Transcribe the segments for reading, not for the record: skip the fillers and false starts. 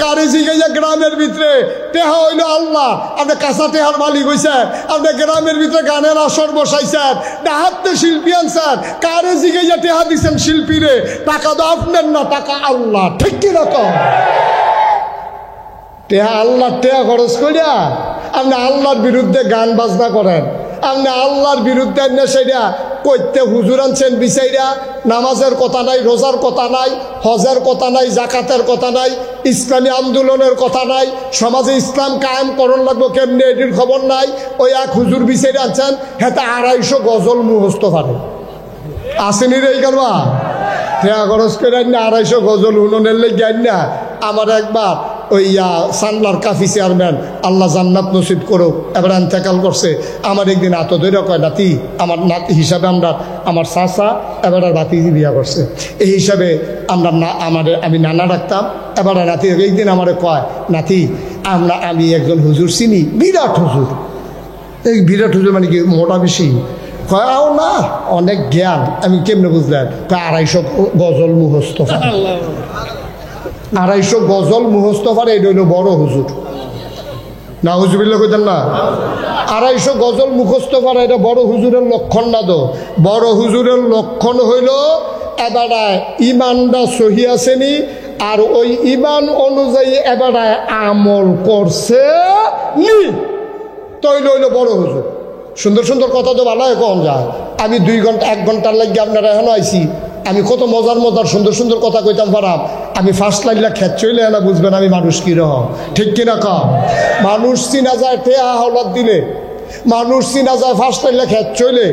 কারে জিগাইয়া গ্রামের ভিতরে টেহা হইল আল্লাহ, আপনি কাঁচা টেহার মালিক হইছেন, আপনি গ্রামের ভিতরে গানের আসর বসাইছেন, ডাহাতে শিল্পী আনছেন, কারে জিগাইয়া টেহা দিচ্ছেন শিল্পীরে? টাকা তো আপনার না, টাকা আল্লাহ, ঠিক কিরকম? টেহা আল্লাহ, টেহা খরচ করিয়া আপনি আল্লাহর বিরুদ্ধে গান বাজনা করেন, আপনি আল্লাহর বিরুদ্ধে সেটা কইতে হুজুর আনছেন বিচাইরা। নামাজের কথা নাই, রোজার কথা নাই, হজের কথা নাই, জাকাতের কথা নাই, ইসলামী আন্দোলনের কথা নাই, সমাজে ইসলাম কায়েম করণ লাগবো কেমনি এটির খবর নাই। ওই এক হুজুর বিচাইরা আনছেন, হেতে 250 গজল মুখস্থ পারে। আসেনি রে এই করবা টেহা খরচ করে 250 গজল উনুনের লেগে আন না। আমার একবার ওই সানলার কাফি চেয়ারম্যান, আল্লাহ জান্নাত নসিব করুক, এবার ইন্তেকাল করছে। আমার একদিন এত ধরে কয়, নাতি আমার নাতি হিসাবে আমরা, আমার চাচা এবার নাতি বিয়া করছে, এই হিসাবে আমরা আমি নানা রাখতাম। এবার নাতি একদিন আমার কয়, নাতি আমি একজন হুজুর চিনি, বিরাট হুজুর। এই বিরাট হুজুর মানে কি মোটা বেশি? কয়াও না, অনেক জ্ঞান। আমি কেমনে বুঝলেন? 250 গজল মুখস্থ, 250 গজল মুখস্থ পারে, এটা হইল বড় হুজুর। না হুজুবিল্লা কইতেন না? 250 গজল মুখস্থ পারে, এটা বড় হুজুরের লক্ষণ না। তো বড় হুজুরের লক্ষণ হইল এবারে ইমানটা সহি আসেনি, আর ওই ইমান অনুযায়ী এবারে আমল করছে নি, তৈল হইল বড় হুজুর। সুন্দর সুন্দর কথা তো ভালো কম যায়। আমি 2 ঘন্টা 1 ঘন্টার লাগে আপনারা এখন আইসি, আমি কত মজার মজার সুন্দর সুন্দর কথা কইতাম পারাম। আমি ফার্স্ট লাইনটা খেত চইলে না বুঝবেন আমি মানুষ কিরকম, ঠিক কিনা কম? মানুষ চিনা যায় টেহা হাওলাত দিলে, মানুষ চিনা যায় ফার্স্ট লাইনটা খেত চইলে,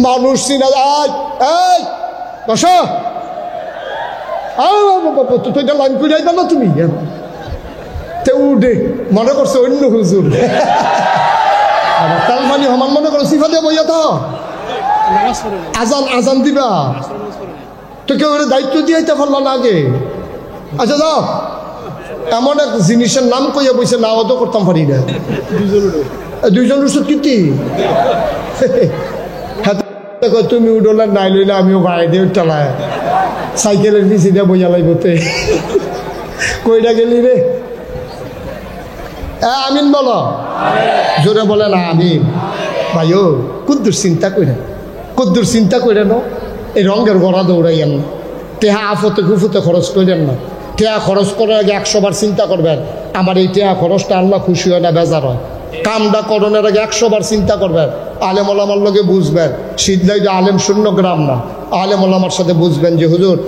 মানুষ চিনা যায়। এই বসো, তুই লাইন করে যাইবা না তুমি? উঠে মনে করছে অন্য হুজুর, তার মানে সমান মনে করো সিফাতে বইয়া তো আজান দিবা তো কেউ দায়িত্ব দিয়ে পারলো না আগে। আচ্ছা যাও, এমন এক জিনিসের নাম কইয়া বইছে, না অত করতাম পারি না। 2জন ওষুধ কীর্তি তুমি উঠলে নাই লইলে আমিও ভাই দিয়ে টালায় সাইকেলের পিছিয়ে দিয়ে বইয়া লাগবতে। কইটা গেলি রে? আমিন বলো, জোরে বলে না আমিন। ভাইও কুদ্দুর চিন্তা করে, কুদ্দুর চিন্তা করে না, এই রঙের গড়া দৌড়াইয়েন না, টেহা আফতে কুফুতে খরচ করেন না। টেহা খরচ করার আগে 100 বার চিন্তা করবেন, আমার এই টেহা খরচটা আল্লাহ খুশি হয় না বেজার হয়। কামটা করণের আগে 100 বার চিন্তা করবেন, আলেম ওলামার লগে বুঝবেন। শীতলাই যে আলেম শূন্য গ্রাম না, আলেম ওলামার সাথে বুঝবেন যে হুজুর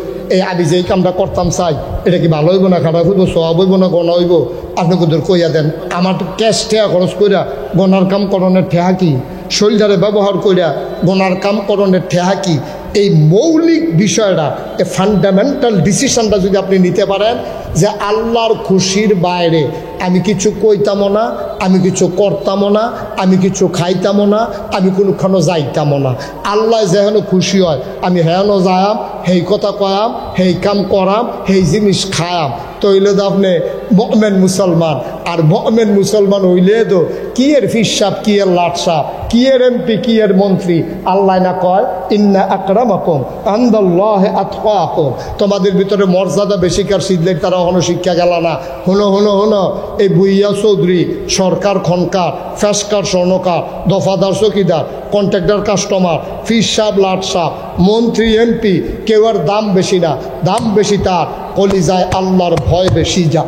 আমি যেই কামটা করতাম চাই, এটা কি ভালো হইব না খারাপ হইব, সওয়াব হইব না গণা হইব, আপনি কুদুর কইয়া দেন। আমার তো ক্যাশ টেহা খরচ কইরা গনার কাম করণের ঠেহা কি, শরীরটারে ব্যবহার কইরা গনার কাম করণের ঠেহা কি, এই মৌলিক বিষয়টা, এই ফান্ডামেন্টাল ডিসিশনটা যদি আপনি নিতে পারেন যে আল্লাহর খুশির বাইরে আমি কিছু কইতামও না, আমি কিছু করতামও না, আমি কিছু খাইতামও না, আমি কোনোখানো যাইতামও না, আল্লাহ যেন খুশি হয় আমি হেন যায়াম, সেই কথা কয়াম, সেই কাম করাম, সেই জিনিস খায়াম, তৈলে তো আপনি মুমিন মুসলমান। আর মুমিন মুসলমান হইলে তো কি এর ফিসাব, কি এর লাটসাপ, কি এর এমপি, কি এর মন্ত্রী, আল্লাহ না কয় ইন্না আকরামাকুম ইনদাল্লাহি আতকাকুম, তোমাদের ভিতরে মর্যাদা বেশিকার সিদ্ধের তারা হনো শিক্ষা গেল না। হনো হনো হনো এই বুইয়া চৌধুরী, সরকার খনকার, ফেসকার স্বর্ণকার, দফাদার চকিদার, কন্ট্রাক্টর কাস্টমার, ফিসাব লাটসাপ, মন্ত্রী এমপি, কেউ আর দাম বেশি না, দাম বেশি তার কলিজায় আল্লাহর ভয় বেশি যা।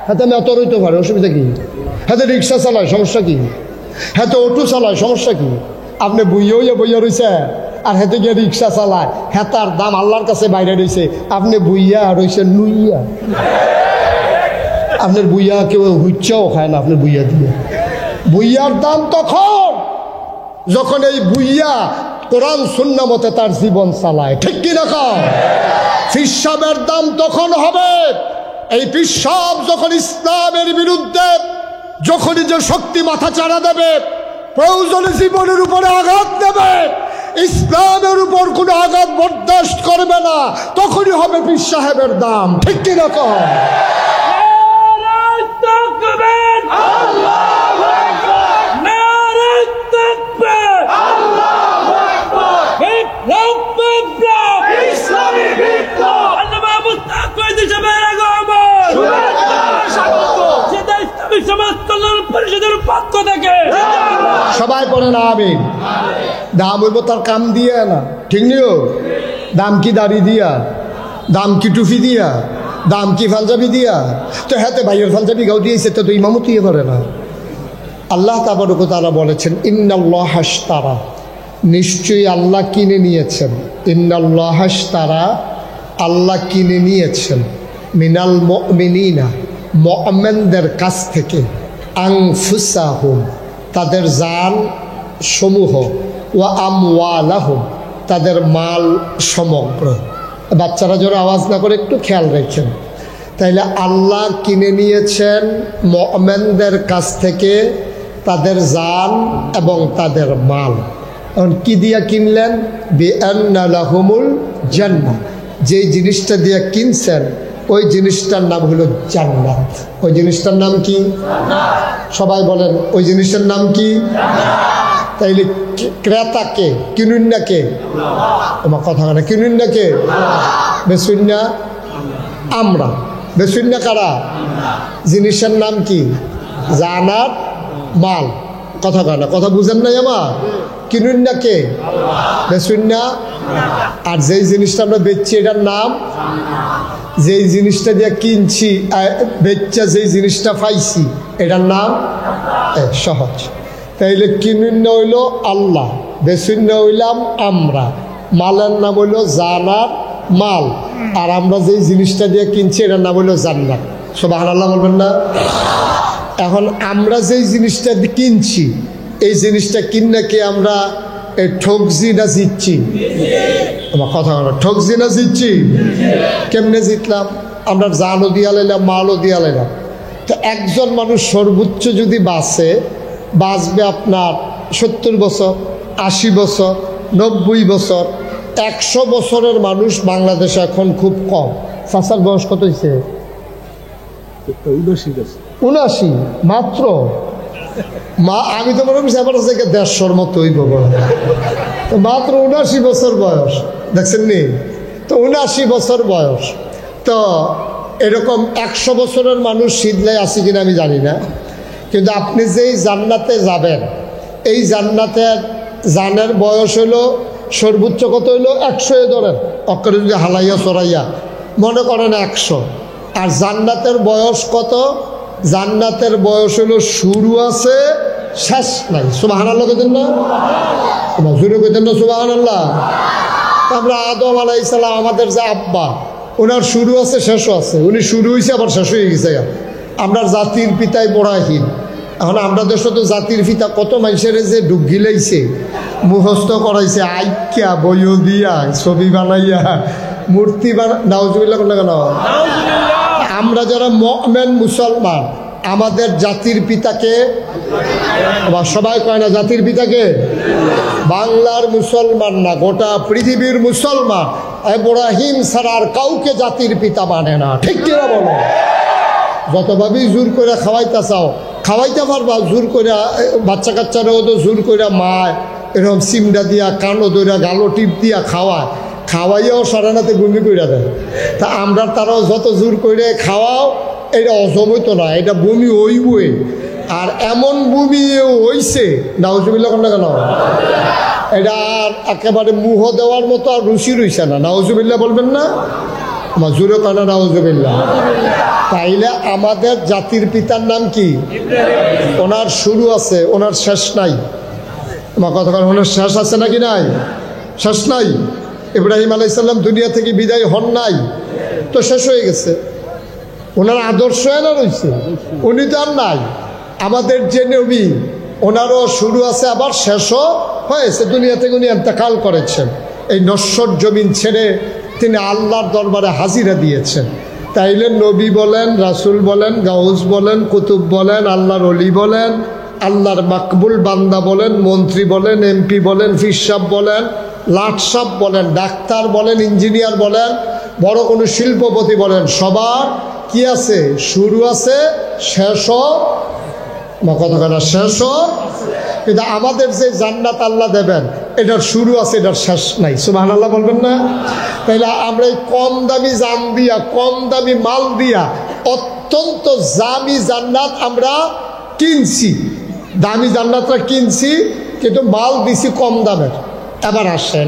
হ্যাঁ আমি এত রইতে পারে, অসুবিধা কি? হ্যাঁ রিক্সা চালায়, সমস্যা কি? হ্যাঁ তো অটো চালায়, সমস্যা কি? আপনি বইয়া বইয়া রয়েছে আর হেঁটে গিয়ে রিক্সা চালায়, হ্যাঁ তার দাম আল্লাহর কাছে বাইরে রয়েছে, আপনি বইয়া রয়েছে নুইয়া। আপনার বইয়া কেউ হুচ্চাও খায় না আপনার বইয়া দিয়ে। বইয়ার দাম তখন যখন এই বইয়া কোরআন সুন্নাহ মতে তার জীবন চালায়, ঠিক কি না? ফিসাবের দাম তখন হবে এই ফিসাব যখন ইসলামের বিরুদ্ধে যখনই যে শক্তি মাথা চাড়া দেবে, প্রয়োজনে জীবনের উপরে আঘাত দেবে, ইসলামের উপর কোনো আঘাত বরদাস্ত করবে না, তখনই হবে পীর সাহেবের দাম, ঠিক কি না? সবাই পড়েন আমিন। দাম হইব তার কাম দিয়ে না, ঠিক নিও। দাম কি দাড়ি দিয়া, দাম কি টুপি দিয়া, দাম কি পাঞ্জাবি দিয়া? তো হাতে ভাইয়ের পাঞ্জাবি গাও দিয়েছে, তো ইমামতি করে না। আল্লাহ তাবারক ওয়া তাআলা বলেছেন ইন্নাল্লাহ আশতারা, নিশ্চয়ই আল্লাহ কিনে নিয়েছেন। ইন্নাল্লাহ আশতারা, আল্লাহ কিনে নিয়েছেন মিনাল মুমিনিনা, মুমিনদের কাছ থেকে, আনফুসাহুম, তাদের জান সমূহ, ওয়া আমওয়ালাহুম, তাদের মাল সমগ্র। বাচ্চারা যারা আওয়াজ না করে একটু খেয়াল রাখেন। তাইলে আল্লাহ কিনে নিয়েছেন মুমিনদের কাছ থেকে তাদের জান এবং তাদের মাল। এখন কি দিয়া কিনলেন? বিআন্না লাহুমুল জান্নাহ, যেই জিনিসটা দিয়া কিনছেন ওই জিনিসটার নাম হলো জান্নাত। ওই জিনিসটার নাম কি? সবাই বলেন, ওই জিনিসের নাম কি? তাইলে ক্রেতাকে, কিনুন না কে? আমার কথা না, কিনুন না কে? বেচুন না আমরা। বেচুন না কারা? জিনিসের নাম কি? জানার মাল। কথা কয় না, কথা বুঝেন নাই আমার? কিনুন না কে? বেচুন না। আর যেই জিনিসটা আমরা বেচছি এটার নাম, যেই জিনিসটা দিয়ে কিনছি বেচা, যেই জিনিসটা পাইছি এটার নাম সহজ। তাইলে কিনুন না হইল আল্লাহ, বেচুন না হইলাম আমরা, মালের নাম হইল জানার মাল, আর আমরা যেই জিনিসটা দিয়ে কিনছি এটার নাম হইল জান্নাত। সুবহানাল্লাহ বলবেন না? এখন আমরা যেই জিনিসটা কিনছি এই জিনিসটা কিনে কি আমরা ঠকছি না জিতছি? আমার কথা বলো, ঠকছি না জিতছি? কেমনে জিতলাম? আমরা জানও দিয়া লাইলাম, মালও দিয়া লাইলাম। তো একজন মানুষ সর্বোচ্চ যদি বাঁচবে আপনার 70 বছর, 80 বছর, 90 বছর। 100 বছরের মানুষ বাংলাদেশে এখন খুব কম। চাচার বয়স কত হয়েছে? 79 মাত্র। আমি তো মনে করছি এবার থেকে 150 মতো হইব, তো মাত্র 79 বছর বয়স, দেখছেন নি? তো 79 বছর বয়স। তো এরকম 100 বছরের মানুষ শীতলাই আছে কিনা আমি জানি না, কিন্তু আপনি যেই জান্নাতে যাবেন এই জান্নাতের জানের বয়স হলো সর্বোচ্চ কত হইলো? 100 ধরেন, অক্ষরে যদি হালাইয়া চড়াইয়া মনে করেন 100। আর জান্নাতের বয়স কত? জান্নাতের বয়স হলো শুরু আছে, শেষ নাই। সুবহানাল্লাহ কইতেন না? জোরে কইতেন না সুবহানাল্লাহ? আমরা আদম আলাইহিস সালাম, আমাদের যে আব্বা, ওনার শুরু আছে, শেষও আছে। উনি শুরু হয়েছে আবার শেষ হয়ে গেছে। আমরা জাতির পিতায় পড়াহীন। এখন আমরা দেশে তো জাতির পিতা কত মানুষের যে ডুবগি লাইছে, মুখস্থ করাইছে, আইক্যা বইও দিয়া, ছবি বানাইয়া, মূর্তি নাউজুবিল্লাহ কোন কেন? আমরা যারা মুমিন মুসলমান, আমাদের জাতির পিতাকে, সবাই কয় না জাতির পিতাকে? বাংলার মুসলমান না, গোটা পৃথিবীর মুসলমান ইব্রাহিম ছাড়া আর কাউকে জাতির পিতা মানে না। ঠিক কিনা বলো? যতভাবেই জোর করে খাওয়াইতে চাও খাওয়াইতে পারবা, জোর করে বাচ্চা কাচ্চারাও তো জোর করে মা এরকম সিমডা দিয়া, কানো দইরা, গালো টিপ দিয়া খাওয়াইয়াও সারানাতে বমি করে দেয়। তা আমরা তারাও যত জোর করে খাওয়াও, এটা অজম হইতো না, এটা বমি হইবই। আর এমন বমি হইছে, নাউজুবিল্লাহ না কেন? এটা আর একেবারে মুহ দেওয়ার মতো আর রুচি রইছে না। নাউজুবিল্লাহ বলবেন না? আমার জোরে কানা নাউজুবিল্লাহ। তাইলে আমাদের জাতির পিতার নাম কি? ওনার শুরু আছে, ওনার শেষ নাই। আমার কথা, ওনার শেষ আছে নাকি নাই? শেষ নাই। ইব্রাহিম আলাইহিস সালাম দুনিয়া থেকে বিদায় হন নাই, তো শেষ হয়ে গেছে। ওনার আদর্শ এনা রয়েছে, উনি তো আর নাই। আমাদের যে নবী, ওনারও শুরু আছে আবার শেষও হয়েছে। দুনিয়া থেকে উনি ইন্তেকাল করেছেন, এই নশ্বর জমিন ছেড়ে তিনি আল্লাহর দরবারে হাজিরা দিয়েছেন। তাইলে নবী বলেন, রাসূল বলেন, গাউস বলেন, কুতুব বলেন, আল্লাহর ওলি বলেন, আল্লাহর মাকবুল বান্দা বলেন, মন্ত্রী বলেন, এমপি বলেন, পীর সাহেব বলেন, লাট সাহেব বলেন, ডাক্তার বলেন, ইঞ্জিনিয়ার বলেন, বড় কোনো শিল্পপতি বলেন, সবার কি আছে? শুরু আছে, শেষও। কথা কেন? শেষও। কিন্তু আমাদের যে জান্নাত আল্লাহ দেবেন, এটার শুরু আছে, এটার শেষ নাই। সুবহানাল্লাহ বলবেন না? তাইলে আমরা এই কম দামি জান দিয়া, কম দামি মাল দিয়া অত্যন্ত দামি জান্নাত আমরা কিনছি। দামি জান্নাতটা কিনছি, কিন্তু মাল দিছি কম দামের। এবার আসেন,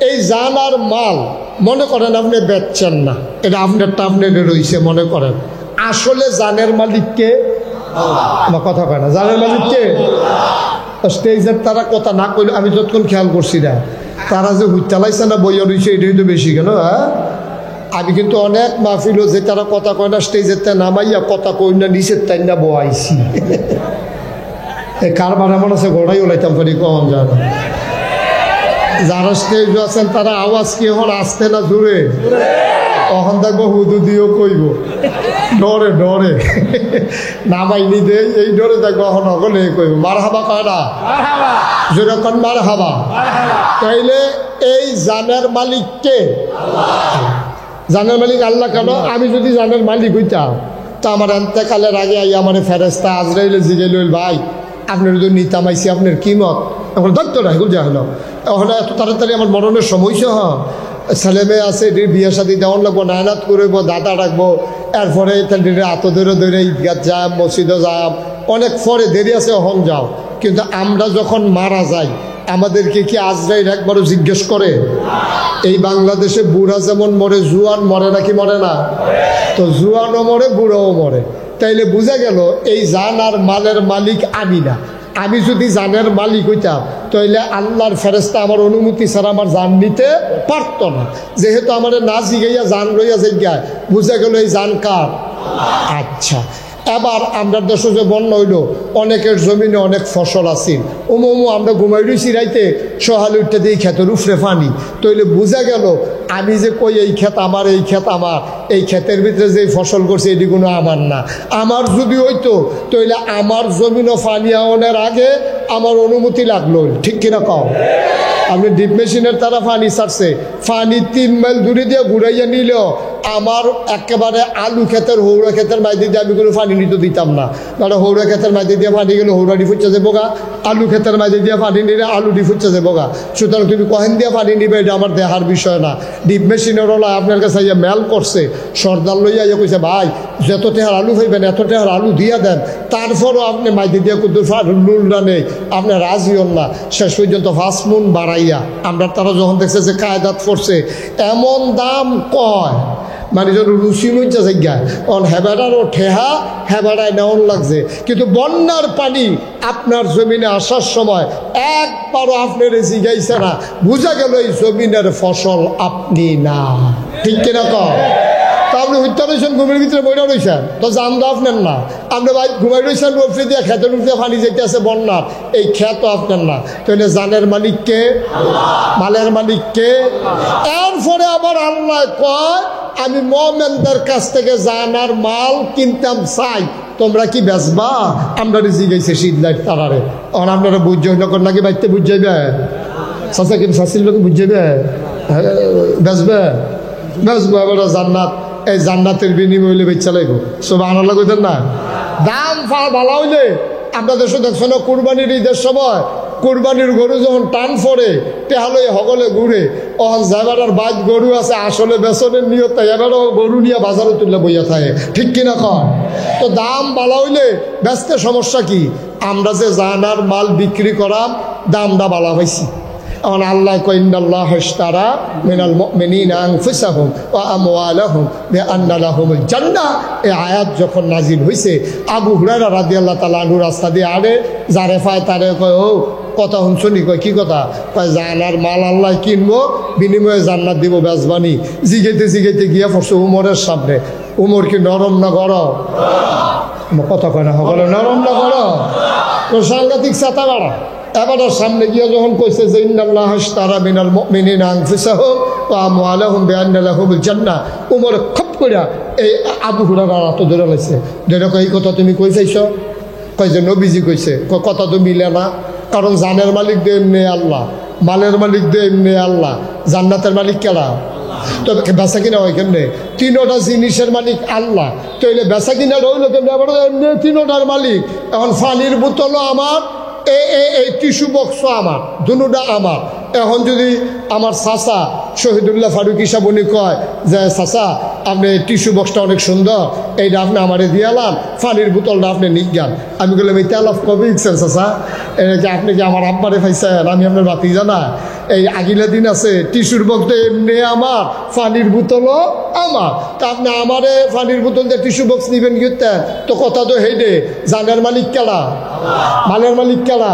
এই জান আর মাল মনে করেন আপনি বেচছেন না, এটা আপনারটা আপনার রয়েছে মনে করেন, আসলে জানের মালিককে আমার কথা কয় না, জানের মালিককে স্টেজের তারা কথা না কইলে আমি যতক্ষণ খেয়াল করছি না, তারা যে হুইতালাইছে না বইয়া রয়েছে এটাই তো বেশি কেন। হ্যাঁ, আমি কিন্তু অনেক মাহফিল যে তারা কথা কয় না স্টেজের তা নামাইয়া কথা কই না নিচের তাই না বয়াইছি। এই কারবার এমন আছে গোড়াই ওলাইতাম পারি কম যায় না। যারা স্টেজ আছেন তারা আওয়াজ কি এখন আসতে না জুড়ে, তখন দেখবো হুদু দিয়েও কইব ডরে ডরে নামাইনি দে, এই ডরে দেখবো এখন অগলে কইব মার হাবা কয় না, যেরকম মার হাবা। তাইলে এই জানের মালিককে, জানের মালিক আল্লাহ কেন? আমি যদি জানের মালিক হইতাম তা আমার এন্তেকালের আগে আই আমার ফেরেস্তা আজরাইলে জিগে লইল, ভাই আপনার যদি নিতামাইছি আপনার কি মত? এখন ধরতো না এগুলো যা হলো, এখন এত তাড়াতাড়ি আমার মরণের সময় ছেলে মেয়ে আছে, এটির বিয়ে সাথে দেওয়ান লাগবো, নায়নাত করবো, দাদা রাখবো, এরপরে আত ধরে ধরে ঈদগাহ যাম, মসজিদে যাম, অনেক পরে দেরি আছে অহন যাও। কিন্তু আমরা যখন মারা যাই আমাদেরকে কি আজরাইল একবারও জিজ্ঞেস করে? এই বাংলাদেশে বুড়া যেমন মরে, জুয়ান মরে নাকি মরে না? তো জুয়ানও মরে, বুড়াও মরে। তাইলে বোঝা গেল এই জান আর মালের মালিক আমি না। আমি যদি জানের মালিক হইতাম তাইলে আল্লাহর ফেরেস্তা আমার অনুমতি ছাড়া আমার জান নিতে পারত না। যেহেতু আমার না জিগাইয়া জান লইয়া জিজ্ঞায়, বুঝা গেল এই জান কার? আচ্ছা, এবার আমরা দেশে যে বন্যা হইল, অনেকের জমিনে অনেক ফসল আছিল, উমু আমরা ঘুমাই রয়েছি রাইতে, সহাল উঠতে দিয়ে ক্ষেতের উফরে পানি। তৈলে বোঝা গেল আমি যে কই এই ক্ষেত আমার, এই ক্ষেত আমার, এই ক্ষেতের ভিতরে যে ফসল করছে এটি কোনো আমার না। আমার যদি হইতো তাইলে আমার জমিনও পানি আওয়ানোর আগে আমার অনুমতি লাগলো, ঠিক কিনা কও? আপনি ডিপ মেশিনের তারা পানি ছাড়ছে, পানি 3 মাইল দূরে দিয়ে ঘুরাইয়া নিল, আমার একেবারে আলু ক্ষেতের হৌড়া ক্ষেতের মাইদি দিয়ে আমি কোনো পানি নিতে দিতাম না। কারণ হৌড়া ক্ষেতের মাইদি দিয়ে পানি গেলে হৌড়াটি ফুচা যাবো গা, আলু ক্ষেতের মাইদি দিয়ে পানি নিলে আলুটি ফুচা যাবো গা। সুতরাং তুমি কহেন দিয়ে পানি নিবে এটা আমার দেহার বিষয় না। ডিপ মেশিনের ওলা আপনার কাছে ইয়ে মেল করছে, সর্দার লইয়া ইয়ে কইছে, ভাই যত টেহার আলু হইবেন এত টেহার আলু দিয়া দেন, তারপরও আপনি মাইদি দিয়ে কিন্তু লুলটা নেই, আপনি রাজি হন না। শেষ পর্যন্ত 5 মণ বাড়াইয়া আমরা তারা যখন দেখছে যে কায়দাত পড়ছে, এমন দাম কয় মানে যেন রুচি মইচা জায়গায় অন হেবাডারও ঠেহা হেবাডায় নেওয়ান লাগছে। কিন্তু বন্যার পানি আপনার জমিনে আসার সময় একবারও আপনার জিগাইছে না, বুঝা গেল এই জমিনের ফসল আপনি না, ঠিক কিনা কম? তা আপনি হত্যা রয়েছেন, ঘুমের ভিতরে বইটা রয়েছেন, তো জান তো আপনার না। আপনি ভাই ঘুমাই রয়েছেন, রফি দিয়ে খেতের উঠতে পানি যেতে আছে বন্যার, এই খেত আপনার না। তাহলে জানের মালিককে, মালের মালিককে। এরপরে আবার আল্লাহ কয়, আমি মুমিনদের কাছ থেকে জানার মাল কিনতাম চাই, তোমরা কি বেচবা? আমরা জিগাইছে শীতলাইট তারারে, আর আপনারা বুঝে নকর নাকি বাইতে বুঝাইবে, চাচা কিন্তু চাষির লোক বুঝাইবে, বেচবে বেচবো। এবার জান্নাত, এই জান্নাতের বিনিময় হইলে বেচা লাগবো, সব আনার লাগতেন না। দাম ভালো হইলে আমরা দেশে দেখছো না, কুরবানির ঈদের সময় কুরবানির গরু যখন টান পড়ে তেহালে হগলে ঘুরে, অহন যাবার আর বাদ গরু আছে আসলে বেসনের নিয়ত, এবারও গরু নিয়ে বাজারে তুললে বইয়া থাকে, ঠিক কিনা কন? তো দাম ভালো হইলে বেচতে সমস্যা কি? আমরা যে জানার মাল বিক্রি করাম দামটা ভালো পাইছি। এখন আল্লাহ কয়, ইন্নাল্লাহ ইশতারা মিনাল মুমিনিনা আনফুসাহুম ওয়া আমওয়ালাহুম বিআন্না লাহুমুল জান্নাহ। এই আয়াত যখন নাজিল হয়েছে, আবু হুরায়রা রাদিয়াল্লাহু তাআলা আনহু রাস্তা দিয়ে আরে যারে পায় তারে কয়, ও কথা শুনছনি? কয় কি কথা? কয় জানার মাল আল্লাহ কিনবো, বিনিময়ে জান্নাত দিব, বেচবানি। জিগাইতে জিগাইতে গিয়া পড়ছে উমরের সামনে। উমর কি নরম না গরম? কথা কয় না সকলে, নরম না গরম? তো সাংঘাতিক চাতা বাড়া। এবার সামনে গিয়ে যখন কইছে যে ইন্নাল্লাহ ইশতারা মিনাল মুমিনিনা আনফুসাহুম ওয়া আমওয়ালাহুম বিআন্না লাহুমুল জান্নাহ, উমর খপ কইরা এই আবু হুরায়রা তো ধরে লাইছে, ধরে কই কথা তুমি কই চাইছো? কই যে নবীজি কইছে। কথা তো মিলে না, কারণ জানের মালিক দে এমনি আল্লাহ, মালের মালিক দে এমনি আল্লাহ, জান্নাতের মালিক কেলা? তো বেচা কিনা হয় কেমনে? 3টা জিনিসের মালিক আল্লাহ, তো এলে বেচা কিনা রইল কেমনে? আবার এমনি 3টার মালিক। এখন পানির বোতলও আমার, এই টিস্যু বক্সও আমার, দুটা আমার। এখন যদি আমার চাচা শহীদুল্লাহ ফারুক সাহেব উনি কয় যে চাচা আপনি টিস্যু বক্সটা অনেক সুন্দর, এইটা আপনি আমারে দিয়ালাম, পানির বোতলটা আপনি নিজ্ঞান। আমি বললাম এই তেল অফ কবে ইচ্ছেন চাচা, এটা আপনি কি আমার আব্বারে পাইছেন, আমি আপনার বাতি জানা। এই আগিলা দিন আছে টিস্যুর বক্সটা এমনি আমার, পানির বোতলও আমার, তা আপনি আমারে পানির বোতল দিয়ে টিস্যু বক্স নিবেন কিনতে? তো কথা তো হেডে জানের মালিক কেলা, মালের মালিক কেলা,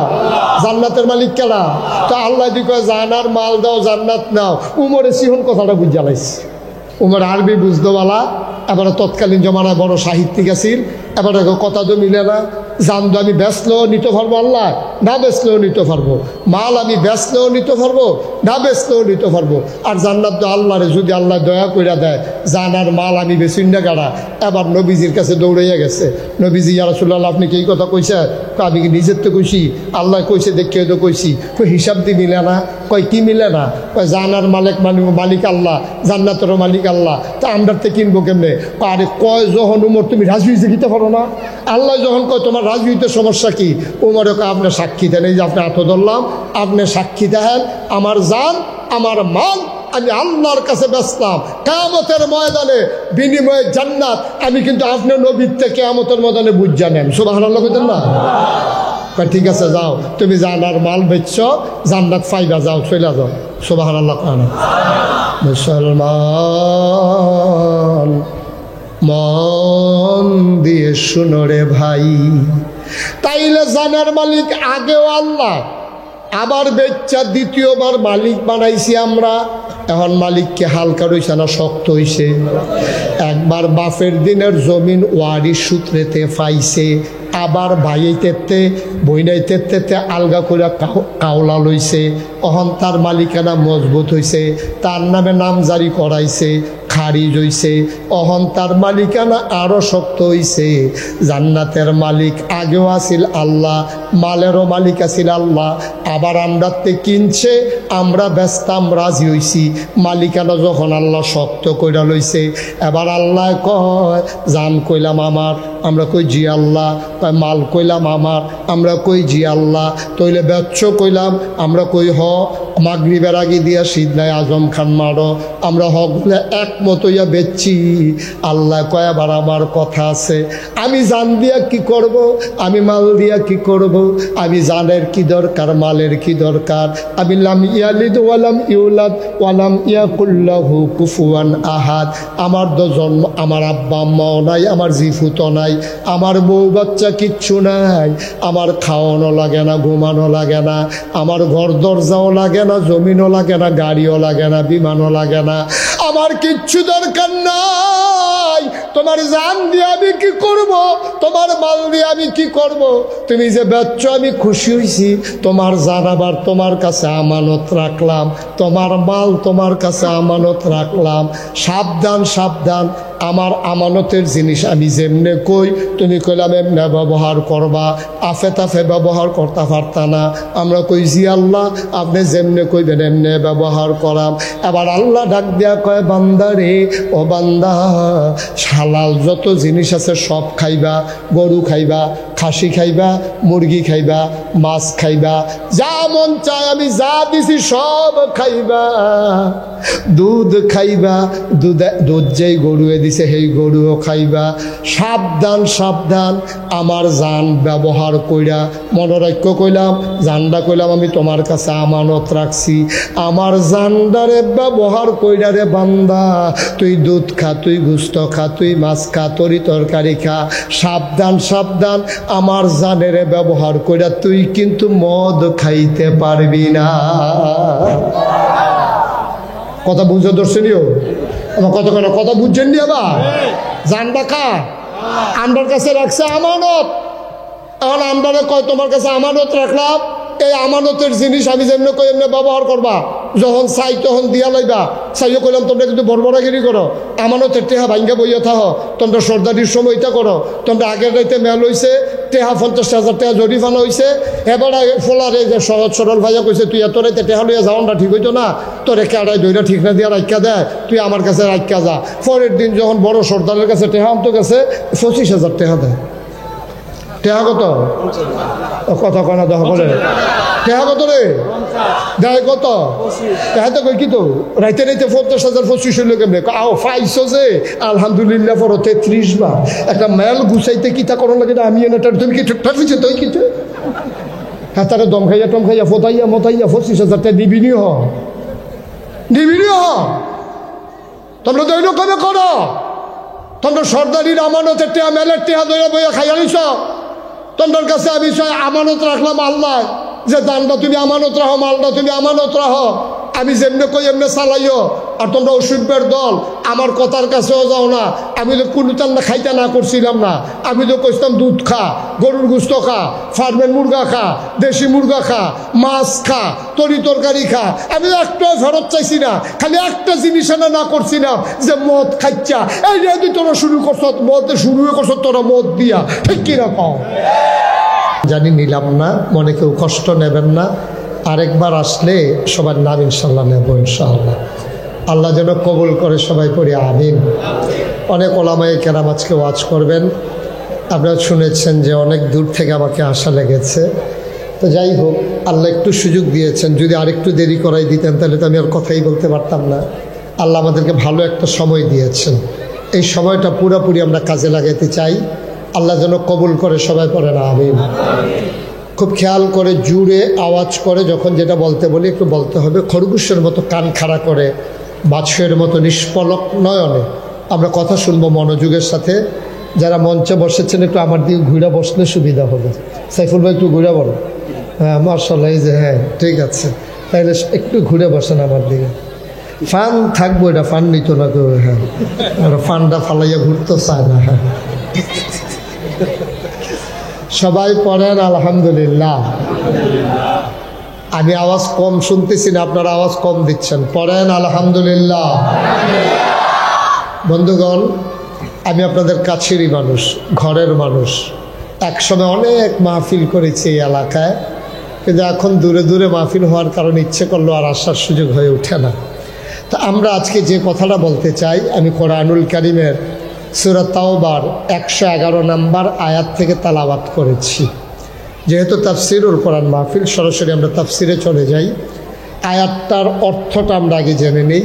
জান্নাতের মালিক কেলা। তো আল্লাহ দি কয় জানার মাল দাও জান্নাত নাও। উমরে সিহন কথাটা বুঝা লাইছে। উমর আরবি বুঝতো বালা, এবারে তৎকালীন জমানায় বড় সাহিত্যিক আছিল। এবারে কথা তো মিলে না। জান তো আমি বেচলেও নিতে পারবো আল্লাহ, না বেচলেও নিতে পারবো। মাল আমি বেচলেও নিতে পারবো, না বেচলেও নিতে পারবো। আর জান্নাত তো আল্লাহরে যদি আল্লাহ দয়া করে দেয়, জানার মাল আমি বেচুন না গাড়া। এবার নবীজির কাছে দৌড়াইয়া গেছে। নবীজি ইয়া রাসূলুল্লাহ আপনি কি এই কথা কইছে? আমি কি নিজের তো কইছি, আল্লাহ কইছে দেখে তো কইছি। কই হিসাব দিয়ে মিলে না। কয় কি মিলে না? কয় জানার মালিক আল্লাহ, জান্নাতেরও মালিক আল্লাহ, তা আমরাতে কিনবো কেমনে? আরে কয় যখন উমর তুমি রাজি হয়েছে কিনতে পারো না? আল্লাহ যখন কয় তোমার রাজনীতির সমস্যা কি? উমরে কয় আপনি সাক্ষী দেন, এই যে আপনি হাত ধরলাম, আপনি সাক্ষী দেন আমার জান আমার মান আমি আল্লাহর কাছে বেচলাম। কিয়ামতের ময়দানে বিনিময়ে জান্নাত আমি কিন্তু আপনার নবীর থেকে কিয়ামতের ময়দানে বুঝ জানেন। সুবহানাল্লাহ কইতেন না? ঠিক আছে যাও, তুমি জানার মাল বেচছ, জান্নাত পাইবা, যাও চলে যাও। সুবহানাল্লাহ। মুসলমান মন দিয়ে শুনো রে ভাই, তাইলে জানার মালিক আগেও আল্লাহ, আবার বেচ্চা দ্বিতীয়বার মালিক বানাইছি আমরা। এখন মালিককে হালকা রইছে না শক্ত হইছে? একবার বাপের দিনের জমিন ওয়ারিশ সূত্রেতে পাইছে, আবার ভাইয়েতে বইনাইতে আলগা করে কাওলা লইছে। অহন তার মালিকানা মজবুত হইছে, তার নামে নাম জারি করাইছে, খারিজ হইছে। অহন তার মালিকানা আরো শক্ত হইছে। জান্নাতের মালিক আগেও আছিল আল্লাহ, মালেরও মালিক আছিল আল্লাহ। আবার আমরাতে কিনছে, আমরা ব্যস্তাম রাজি হইছি। মালিকানা যখন আল্লাহ শক্ত কইরা লইছে, এবার আল্লাহ কয় জান কইলাম আমার, আমরা কই জি আল্লাহ। কয় মাল কইলাম আমার, আমরা কই জি আল্লাহ। তইলে বেচ্ছ কইলাম, আমরা কই হ। মাগরিবের আগে দিয়া সিদনাই আজম খান মারো, আমরা হকগুলো একমত হইয়া বেচছি। আল্লাহ কয় আবার আমার কথা আছে, আমি জান দিয়া কি করব, আমি মাল দিয়া কি করব? আমি জানের কি দরকার, মালের কি দরকার? আমি লাম ইয়ালিদ ওয়ালাম ইউলাদ ওয়ালাম ইয়াকুল্লাহু কুফুয়ান আহাদ। আমার তো জন্ম, আমার আব্বা আম্মাও নাই, আমার জিফুতো নাই, আমার বউ বাচ্চা কিচ্ছু নাই, আমার খাওয়ানো লাগে না, ঘুমানো লাগে না, আমার ঘর দরজাও লাগে না, জমিনও লাগে না, গাড়িও লাগে না, বিমানও লাগে না, আমার কিচ্ছু দরকার নাই। তোমার জান দিয়ে আমি কি করব, তোমার মাল দিয়ে আমি কি করব? তুমি যে বেচ্চ আমি খুশি হইছি। তোমার জান আবার তোমার কাছে আমানত রাখলাম, তোমার মাল তোমার কাছে আমানত রাখলাম। সাবধান সাবধান, আমার আমানতের জিনিস আমি যেমনে কই তুমি কইলাম এমনে ব্যবহার করবা, আফে তাফে ব্যবহার করতে পারতা না। আমরা কই জি আল্লাহ, আপনি যেমনে কইবেন এমনে ব্যবহার করাম। এবার আল্লাহ ডাক দিয়া কয় বান্দা রে, ও বান্দা, হালাল যত জিনিস আছে সব খাইবা, গরু খাইবা, খাসি খাইবা, মুরগি খাইবা, মাছ খাইবা, যা মন চায় আমি যা দিছি সব খাইবা। দুধ খাইবা, দুধ যেই গরুয়ে দিছে সেই গরুও খাইবা। সাবধান সাবধান, আমার জান ব্যবহার কইরা মনোরাক্য কইলাম, জানডা কইলাম আমি তোমার কাছে আমানত রাখছি। আমার জানডারে ব্যবহার কইরা রে বান্দা, তুই দুধ খা, তুই গুস্ত খা, তুই মাছ খা, তরি তরকারি খা। সাবধান সাবধান, আমার জানের ব্যবহার কইরা তুই কিন্তু মদ খাইতে পারবি না। কথা বুঝে দর্শনীয় আমার কথা বুঝছেন নি? আবার জানবা খা, আমরার কাছে রাখছে আমানত। এখন আমরারে কয় তোমার কাছে আমানত রাখলাম, এই আমানতের জিনিস আমি যেমনি কই এমনি ব্যবহার করবা। যখন চাই তখন দিয়া লাইবা। চাইও কইলাম তোমরা কিন্তু বড়বড়াগিরি করো, আমানতের টেহা ভাঙ্গা বইয়া থাহ, তোমরা সর্দারির সময় এটা করো। তোমরা আগের রাইতে মেল হইছে, টেহা 50,000 টাকা জরিমানা হয়েছে। এবার ফোলারে যে সহজ সরল ভাইয়া কইছে তুই এত রাইতে টেহা লইয়া যাওয়ানটা ঠিক হইতো না, তোরে কেড়াই দইরা ঠিক না দিয়া রাখা দেয়, তুই আমার কাছে রাখা যা। পরের দিন যখন বড় সর্দারের কাছে টেহা আনতো গেছে 25,000 টাকা দেয়। টেহা কত? কথা কনা দহ বলে টেহা কত রে? দেয় কত? টেহাতে কই কি তো রাইতে রাইতে 50,000 25 হইল কেমনে? আও পাইছো যে আলহামদুলিল্লাহ পড়ো 33 বার। একটা মেল গুছাইতে কিতা করো লাগে আমি এটা তুমি কি ঠিকঠাক হয়েছে তুই কিছু হ্যাঁ তারা দম খাইয়া টম খাইয়া ফোটাইয়া মতাইয়া 25,000 টাকা নিবিনি হ তোমরা দৈন কবে করো? তোমরা সর্দারির আমানতের টেহা মেলের টেহা দইয়া বইয়া খাইয়া নিছ। তোমার কাছে আমি আমানত রাখলাম আল্লাহ যে দানটা তুমি আমানত রাখো, মালটা তুমি আমানত রাখো, আমি যেমনে কই এমনি চালাইও। আর তোমরা অসুখের দল আমার কথার কাছেও যাও না। আমি তো কোনো চাল না খাইতে না করছিলাম না। আমি তো কইতাম দুধ খা, গরুর গুস্ত খা, ফার্মের মুরগা খা, দেশি মুরগা খা, মাছ খা, তরি তরকারি খা। আমি একটাও ফেরত চাইছি না, খালি একটা জিনিস না করছি না যে মদ খাইছা। এই যে তোরা শুরু করছ মদ শুরু করছ তোরা মদ দিয়া, ঠিক কিনা পাও? জানি নিলাম না, মনে কেউ কষ্ট নেবেন না। আরেকবার আসলে সবার নাম ইনশাল্লাহ নেব ইনশাআল্লাহ। আল্লাহ যেন কবুল করে, সবাই পড়ি আমিন। অনেক ওলামায়ে কেরাম আজকে ওয়াজ করবেন। আপনারা শুনেছেন যে অনেক দূর থেকে আমাকে আসা লেগেছে। তো যাই হোক, আল্লাহ একটু সুযোগ দিয়েছেন। যদি আরেকটু দেরি করাই দিতেন তাহলে তো আমি আর কথাই বলতে পারতাম না। আল্লাহ আমাদেরকে ভালো একটা সময় দিয়েছেন। এই সময়টা পুরোপুরি আমরা কাজে লাগাইতে চাই। আল্লাহ যেন কবুল করে, সবাই পড়েন আমিন। খুব খেয়াল করে জুড়ে আওয়াজ করে যখন যেটা বলতে বলি একটু বলতে হবে। খরগোশের মতো কান খাড়া করে, বাছুরের মতো নিষ্পলক নয়নে আমরা কথা শুনবো মনোযোগের সাথে। যারা মঞ্চে বসেছেন একটু আমার দিকে ঘুরে বসলে সুবিধা হবে। সাইফুল ভাই একটু ঘুরে বলো। হ্যাঁ মার্শাল্লাহ, এই যে হ্যাঁ ঠিক আছে। তাইলে একটু ঘুরে বসেন আমার দিকে। ফান থাকবো, এটা ফান নিত না কেউ। হ্যাঁ ফানটা ফালাইয়া ঘুরতে চায় না। হ্যাঁ সবাই পড়েন আলহামদুলিল্লাহ। আমি আওয়াজ কম শুনতেছি না, আপনারা আওয়াজ কম দিচ্ছেন। পড়েন আলহামদুলিল্লাহ। বন্ধুগণ, আমি আপনাদের কাছেরই মানুষ, ঘরের মানুষ। একসময় অনেক মাহফিল করেছি এই এলাকায়, কিন্তু এখন দূরে দূরে মাহফিল হওয়ার কারণে ইচ্ছে করলো আর আসার সুযোগ হয়ে ওঠে না। তা আমরা আজকে যে কথাটা বলতে চাই, আমি কোরআনুল কারীমের সূরা তাওবার 111 নম্বর আয়াত থেকে তেলাওয়াত করেছি। যেহেতু তাফসিরুল কোরআন মাহফিল, সরাসরি আমরা তাফসিরে চলে যাই। আয়াতটার অর্থটা আমরা আগে জেনে নিই।